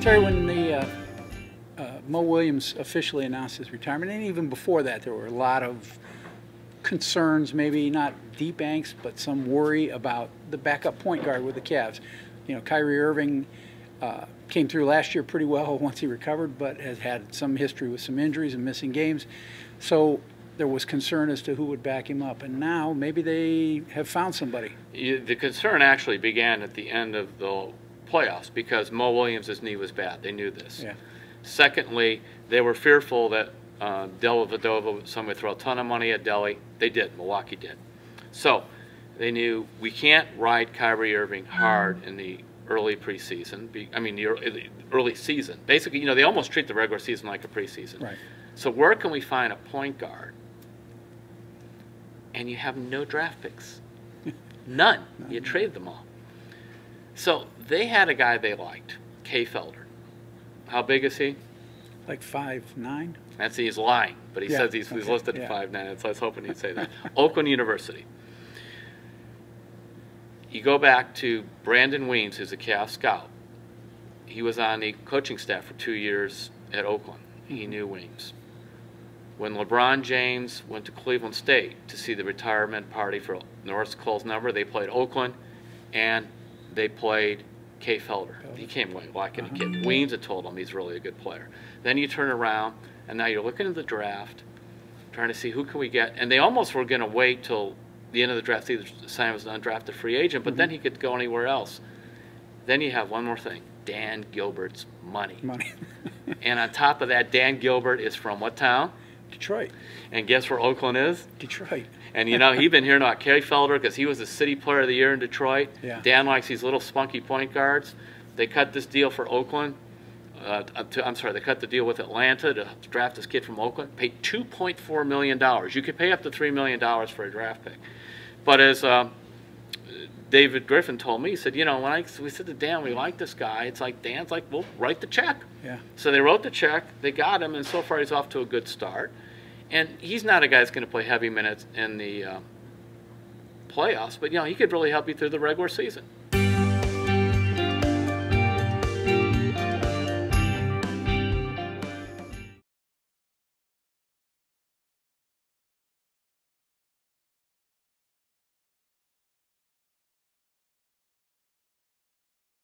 Terry, when Mo Williams officially announced his retirement, and even before that, there were a lot of concerns, maybe not deep angst, but some worry about the backup point guard with the Cavs. You know, Kyrie-Irving came through last year pretty well once he recovered, but has had some history with some injuries and missing games. So there was concern as to who would back him up, and now maybe they have found somebody. The concern actually began at the end of the playoffs because Mo Williams' knee was bad. They knew this. Yeah. Secondly, they were fearful that Dellavedova, some would throw a ton of money at Delly. They did. Milwaukee did. So they knew we can't ride Kyrie-Irving hard in the early preseason. The early season. Basically, you know, they almost treat the regular season like a preseason. Right. So where can we find a point guard? And you have no draft picks. None. You trade them all. So they had a guy they liked, Kay Felder. How big is he? Like 5'9". That's he's lying, but he says he's listed at 5'9", so I was hoping he'd say that. Oakland University. You go back to Brandon Weems, who's a Cavs scout. He was on the coaching staff for 2 years at Oakland. He knew Weems. When LeBron James went to Cleveland State to see the retirement party for Norris Cole's number, they played Oakland, and they played Kay Felder. He came away liking the kid. Weems had told him he's really a good player. Then you turn around, and now you're looking at the draft, trying to see who can we get. And they almost were going to wait till the end of the draft to either sign him as an undrafted free agent, but then he could go anywhere else. Then you have one more thing, Dan Gilbert's money. And on top of that, Dan Gilbert is from what town? Detroit. And guess where Oakland is? Detroit. And you know, he's been hearing about Kay Felder because he was the City Player of the Year in Detroit. Yeah. Dan likes these little spunky point guards. They cut this deal for Oakland. They cut the deal with Atlanta to draft this kid from Oakland. Paid $2.4 million. You could pay up to $3 million for a draft pick. But as David Griffin told me, he said, you know, when we said to Dan, we like this guy, it's like Dan's like, well, write the check. Yeah. So they wrote the check, they got him, and so far he's off to a good start. And he's not a guy that's going to play heavy minutes in the playoffs, but, you know, he could really help you through the regular season.